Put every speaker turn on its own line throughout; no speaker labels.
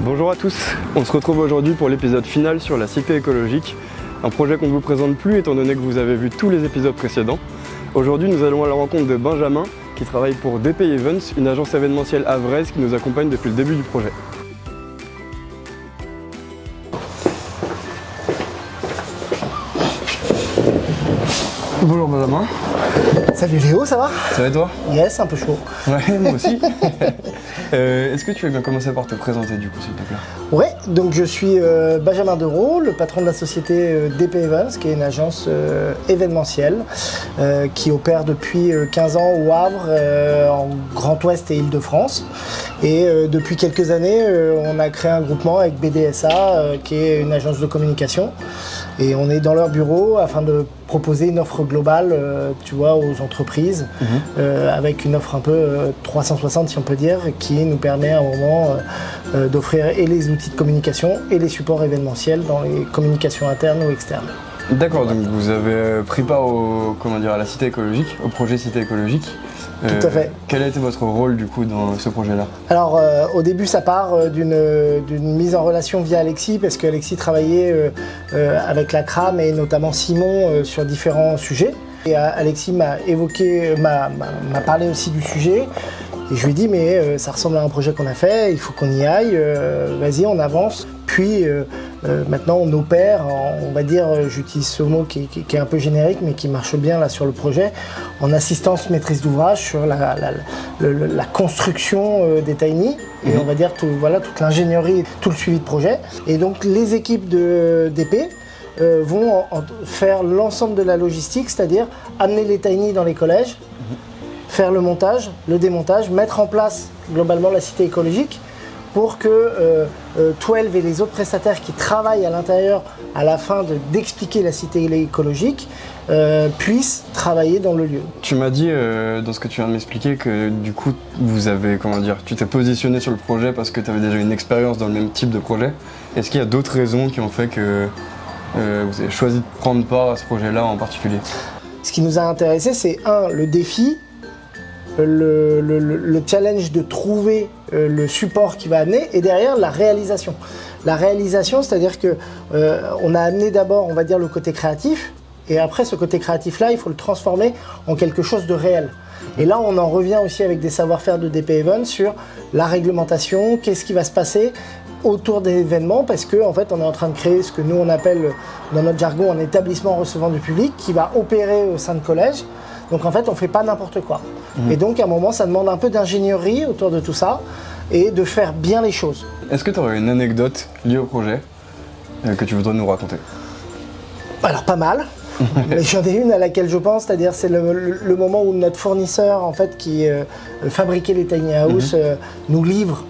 Bonjour à tous, on se retrouve aujourd'hui pour l'épisode final sur la cité écologique, un projet qu'on ne vous présente plus étant donné que vous avez vu tous les épisodes précédents. Aujourd'hui nous allons à la rencontre de Benjamin qui travaille pour DP Events, une agence événementielle havraise qui nous accompagne depuis le début du projet. Bonjour Benjamin.
Salut Léo, ça va?
Ça va et toi?
Yes, un peu chaud.
Ouais, moi aussi. Est-ce que tu veux bien commencer par te présenter du coup s'il te plaît?
Ouais, donc je suis Benjamin Dereau, le patron de la société DP Events, qui est une agence événementielle qui opère depuis 15 ans au Havre, en Grand Ouest et Île-de-France. Et depuis quelques années, on a créé un groupement avec BDSA, qui est une agence de communication. Et on est dans leur bureau afin de proposer une offre globale, tu vois, aux entreprises, avec une offre un peu 360 si on peut dire, qui nous permet à un moment d'offrir et les outils de communication et les supports événementiels dans les communications internes ou externes.
D'accord, donc vous avez pris part à la cité écologique, au projet cité écologique.
Tout à fait.
Quel a été votre rôle du coup dans ce projet-là?
Alors au début ça part d'une mise en relation via Alexis, parce qu'Alexis travaillait avec la CRAM et notamment Simon sur différents sujets. Et Alexis m'a parlé aussi du sujet. Et je lui ai dit mais ça ressemble à un projet qu'on a fait, il faut qu'on y aille, vas-y on avance. Puis maintenant on opère, on va dire, j'utilise ce mot qui est un peu générique mais qui marche bien là sur le projet, en assistance maîtrise d'ouvrage sur la construction des tiny et on va dire toute l'ingénierie, tout le suivi de projet. Et donc les équipes de DP vont faire l'ensemble de la logistique, c'est-à-dire amener les tiny dans les collèges, faire le montage, le démontage, mettre en place globalement la cité écologique pour que 12 et les autres prestataires qui travaillent à l'intérieur à la fin d'expliquer la cité écologique puissent travailler dans le lieu.
Tu m'as dit dans ce que tu viens de m'expliquer que du coup vous avez, tu t'es positionné sur le projet parce que tu avais déjà une expérience dans le même type de projet. Est-ce qu'il y a d'autres raisons qui ont fait que vous avez choisi de prendre part à ce projet-là en particulier?
Ce qui nous a intéressé, c'est le défi, le challenge de trouver le support qui va amener, et derrière la réalisation. La réalisation, c'est-à-dire que on a amené d'abord, on va dire, le côté créatif, et après ce côté créatif-là, il faut le transformer en quelque chose de réel. Et là, on en revient aussi avec des savoir-faire de DP Events sur la réglementation, qu'est-ce qui va se passer autour des événements, parce qu'en fait, on est en train de créer ce que nous on appelle dans notre jargon un établissement recevant du public qui va opérer au sein de collèges. Donc en fait, on ne fait pas n'importe quoi. Et donc à un moment, ça demande un peu d'ingénierie autour de tout ça et de faire bien les choses.
Est-ce que tu aurais une anecdote liée au projet que tu voudrais nous raconter? Alors
pas mal. Mais j'en ai une à laquelle je pense, c'est-à-dire c'est le moment où notre fournisseur en fait, qui fabriquait les tiny house nous livre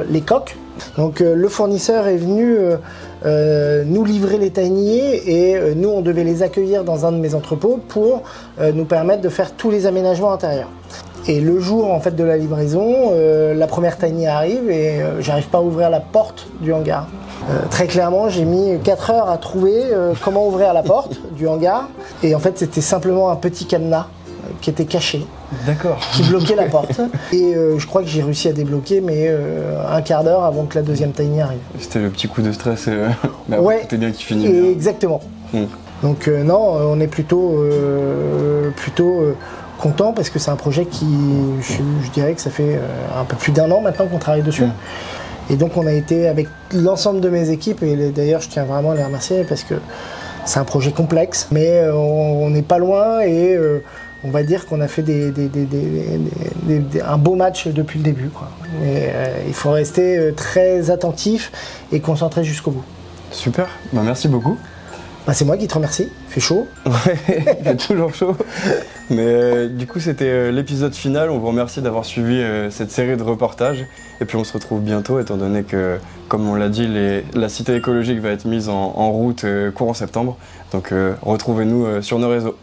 les coques. Donc le fournisseur est venu nous livrer les tiny et nous on devait les accueillir dans un de mes entrepôts pour nous permettre de faire tous les aménagements intérieurs. Et le jour en fait de la livraison, la première tiny arrive et j'arrive pas à ouvrir la porte du hangar. Très clairement, j'ai mis 4 heures à trouver comment ouvrir la porte du hangar. Et en fait, c'était simplement un petit cadenas qui était caché.
D'accord.
Qui bloquait la porte. Et je crois que j'ai réussi à débloquer, mais un quart d'heure avant que la deuxième tiny arrive.
C'était le petit coup de stress.
Ouais.
C'était bien qu'il finisse bien.
Exactement. Donc non, on est plutôt content parce que c'est un projet qui, je dirais que ça fait un peu plus d'1 an maintenant qu'on travaille dessus. Et donc on a été avec l'ensemble de mes équipes, et d'ailleurs je tiens vraiment à les remercier parce que c'est un projet complexe, mais on n'est pas loin et on va dire qu'on a fait un beau match depuis le début, quoi. Mais il faut rester très attentif et concentré jusqu'au bout.
Super, merci beaucoup.
C'est moi qui te remercie, il fait chaud.
Ouais, il fait toujours chaud. Mais du coup, c'était l'épisode final. On vous remercie d'avoir suivi cette série de reportages. Et puis on se retrouve bientôt, étant donné que, comme on l'a dit, la cité écologique va être mise en route courant septembre. Donc retrouvez-nous sur nos réseaux.